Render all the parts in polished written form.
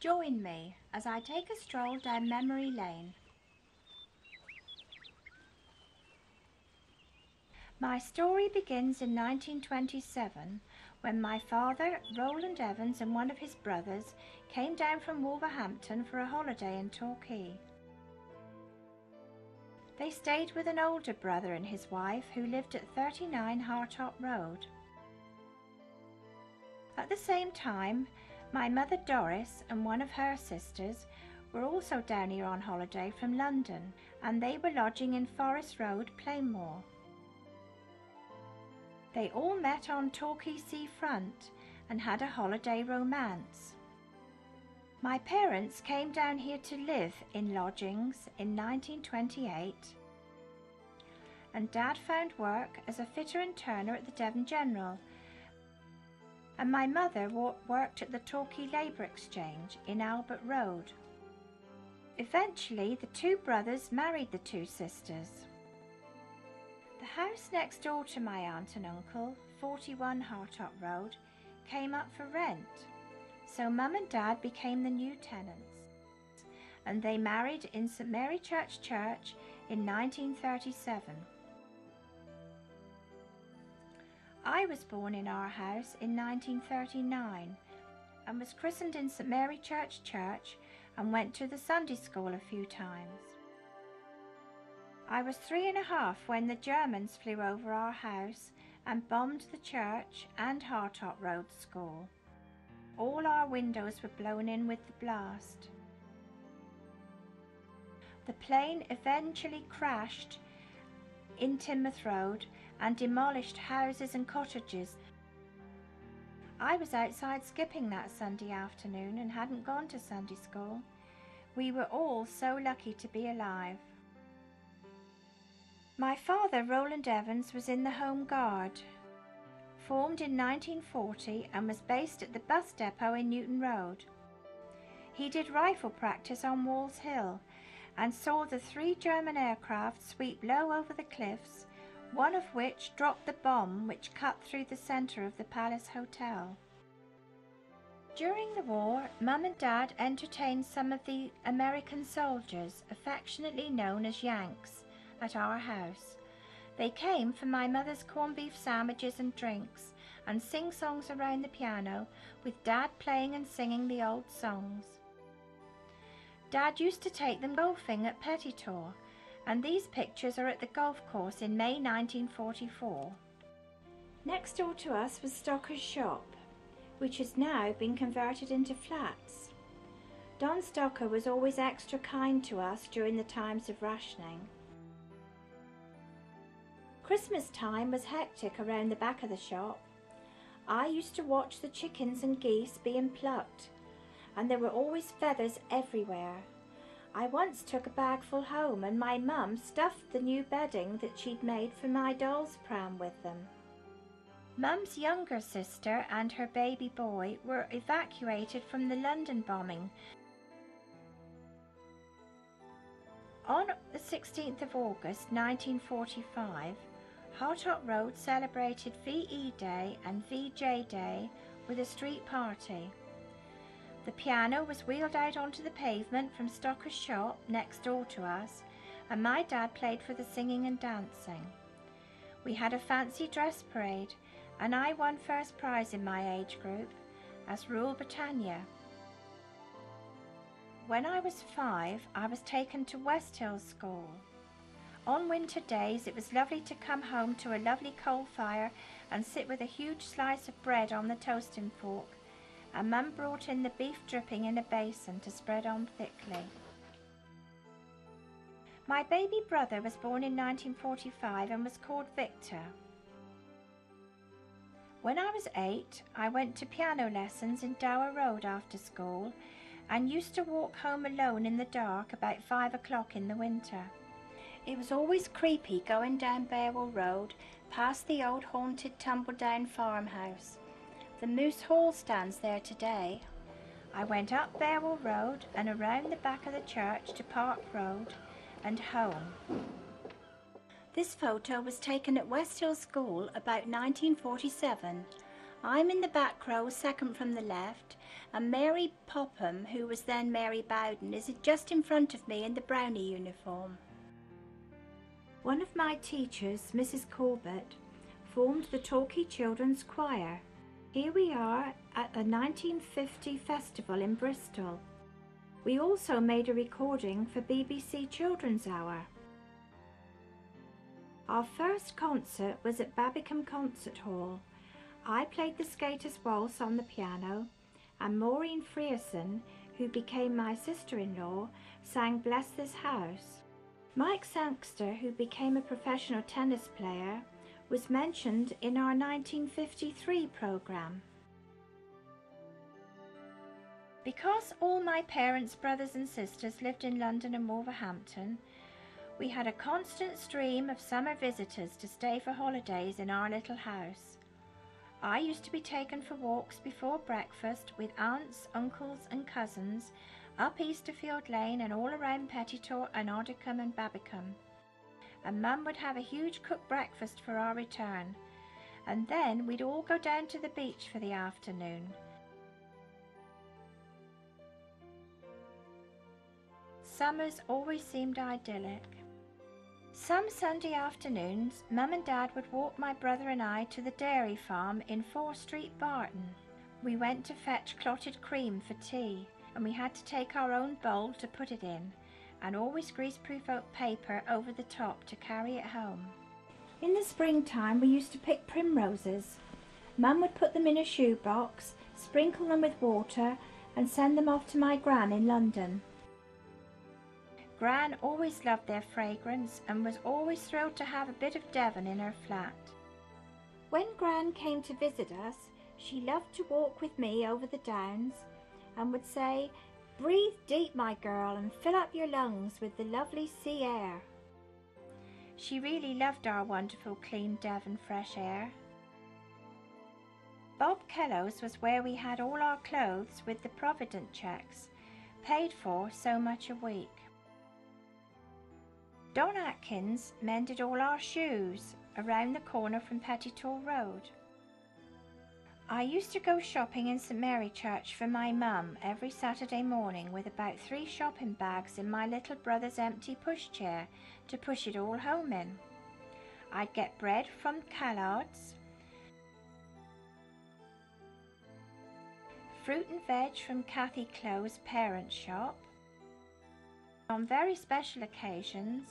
Join me as I take a stroll down memory lane. My story begins in 1927 when my father, Roland Evans, and one of his brothers came down from Wolverhampton for a holiday in Torquay. They stayed with an older brother and his wife who lived at 39 Hartop Road. At the same time, my mother Doris and one of her sisters were also down here on holiday from London, and they were lodging in Forest Road, Plainmoor. They all met on Torquay seafront and had a holiday romance. My parents came down here to live in lodgings in 1928, and Dad found work as a fitter and turner at the Devon General, and my mother worked at the Torquay Labour Exchange in Albert Road. Eventually, the two brothers married the two sisters. The house next door to my aunt and uncle, 41 Hartop Road, came up for rent, so Mum and Dad became the new tenants, and they married in St Marychurch Church in 1937. I was born in our house in 1939 and was christened in St Marychurch Church and went to the Sunday school a few times. I was 3.5 when the Germans flew over our house and bombed the church and Hartop Road School. All our windows were blown in with the blast. The plane eventually crashed in Timoth Road and demolished houses and cottages. I was outside skipping that Sunday afternoon and hadn't gone to Sunday school. We were all so lucky to be alive. My father, Roland Evans, was in the Home Guard, formed in 1940 and was based at the bus depot in Newton Road. He did rifle practice on Walls Hill and saw the 3 German aircraft sweep low over the cliffs, one of which dropped the bomb which cut through the centre of the Palace Hotel. During the war, Mum and Dad entertained some of the American soldiers, affectionately known as Yanks, at our house. They came for my mother's corned beef sandwiches and drinks and sing songs around the piano, with Dad playing and singing the old songs. Dad used to take them golfing at Pettitor, and these pictures are at the golf course in May 1944. Next door to us was Stocker's shop, which has now been converted into flats. Don Stocker was always extra kind to us during the times of rationing. Christmas time was hectic around the back of the shop. I used to watch the chickens and geese being plucked, and there were always feathers everywhere. I once took a bagful home, and my mum stuffed the new bedding that she'd made for my doll's pram with them. Mum's younger sister and her baby boy were evacuated from the London bombing. On the 16th of August 1945, Hartop Road celebrated VE Day and VJ Day with a street party. The piano was wheeled out onto the pavement from Stocker's shop next door to us, and my dad played for the singing and dancing. We had a fancy dress parade, and I won first prize in my age group as Rule Britannia. When I was 5, I was taken to West Hill School. On winter days, it was lovely to come home to a lovely coal fire and sit with a huge slice of bread on the toasting fork, and Mum brought in the beef dripping in a basin to spread on thickly. My baby brother was born in 1945 and was called Victor. When I was 8, I went to piano lessons in Dower Road after school and used to walk home alone in the dark about 5 o'clock in the winter. It was always creepy going down Bearwell Road past the old haunted tumble-down farmhouse. The Moose Hall stands there today. I went up Bearwell Road and around the back of the church to Park Road and home. This photo was taken at West Hill School about 1947. I'm in the back row, second from the left, and Mary Popham, who was then Mary Bowden, is just in front of me in the brownie uniform. One of my teachers, Mrs. Corbett, formed the Torquay Children's Choir. Here we are at a 1950 festival in Bristol. We also made a recording for BBC Children's Hour. Our first concert was at Babbicombe Concert Hall. I played the Skater's Waltz on the piano, and Maureen Frierson, who became my sister-in-law, sang Bless This House. Mike Sangster, who became a professional tennis player, was mentioned in our 1953 programme. Because all my parents' brothers and sisters lived in London and Wolverhampton, we had a constant stream of summer visitors to stay for holidays in our little house. I used to be taken for walks before breakfast with aunts, uncles and cousins up Easterfield Lane and all around Pettitor and Oddicombe and Babbicombe. And Mum would have a huge cooked breakfast for our return, and then we'd all go down to the beach for the afternoon. Summers always seemed idyllic. Some Sunday afternoons, Mum and Dad would walk my brother and I to the dairy farm in 4 Street, Barton. We went to fetch clotted cream for tea, and we had to take our own bowl to put it in, and always greaseproof oak paper over the top to carry it home. In the springtime, we used to pick primroses. Mum would put them in a shoebox, sprinkle them with water, and send them off to my Gran in London. Gran always loved their fragrance and was always thrilled to have a bit of Devon in her flat. When Gran came to visit us, she loved to walk with me over the downs and would say, "Breathe deep, my girl, and fill up your lungs with the lovely sea air." She really loved our wonderful clean Devon fresh air. Bob Kello's was where we had all our clothes with the Provident checks, paid for so much a week. Don Atkins mended all our shoes around the corner from Pettitor Road. I used to go shopping in St Marychurch for my mum every Saturday morning with about 3 shopping bags in my little brother's empty pushchair to push it all home in. I'd get bread from Callard's, fruit and veg from Cathy Clo's parents' shop. On very special occasions,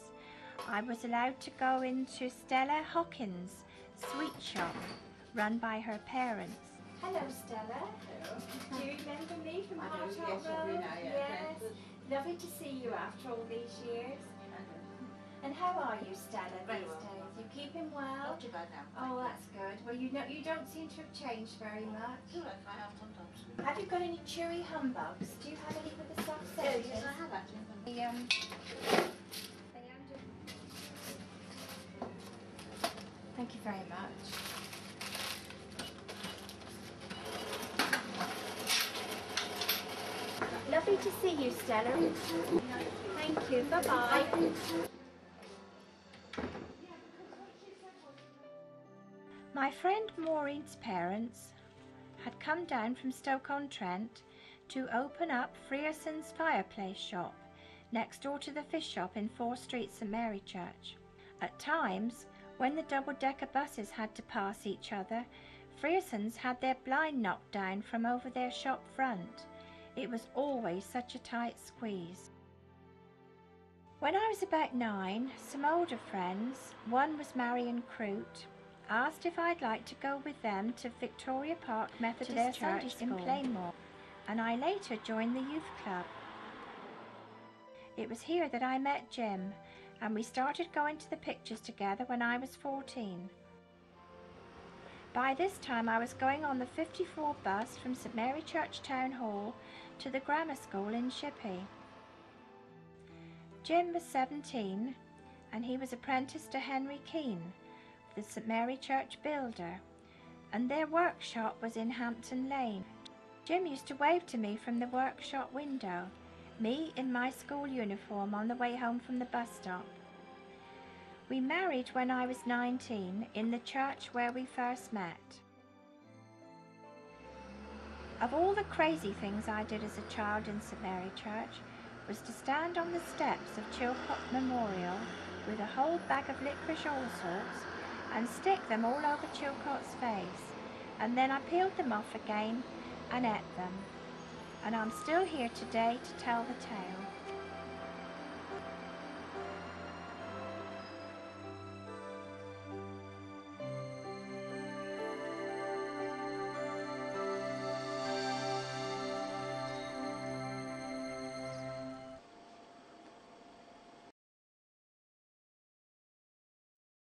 I was allowed to go into Stella Hawkins' sweet shop, run by her parents. Hello, Stella. Hello. Do you remember me from Hot Yes, Road? yes. Lovely to see you after all these years. And how are you, Stella, Very these well. days? You keeping well? Not too bad now. Oh, that's good. Well, you don't seem to have changed very much. I have sometimes. Have you got any chewy humbugs? Do you have any with the soft Yes, sedges? I have actually. Thank you very much. Lovely to see you, Stella. Thank you. Bye-bye. My friend Maureen's parents had come down from Stoke-on-Trent to open up Frierson's fireplace shop next door to the fish shop in 4 Street, St Marychurch. At times, when the double-decker buses had to pass each other, Friersons had their blind knocked down from over their shop front. It was always such a tight squeeze. When I was about 9, some older friends, one was Marion Croot, asked if I'd like to go with them to Victoria Park Methodist Church in Plainmoor, and I later joined the youth club. It was here that I met Jim, and we started going to the pictures together when I was 14. By this time I was going on the 54 bus from St Marychurch Town Hall to the grammar school in Shippey. Jim was 17, and he was apprenticed to Henry Keane, the St Marychurch builder, and their workshop was in Hampton Lane. Jim used to wave to me from the workshop window, me in my school uniform on the way home from the bus stop. We married when I was 19 in the church where we first met. Of all the crazy things I did as a child in St Mary Church was to stand on the steps of Chilcot Memorial with a whole bag of licorice all sorts and stick them all over Chilcot's face, and then I peeled them off again and ate them. And I'm still here today to tell the tale.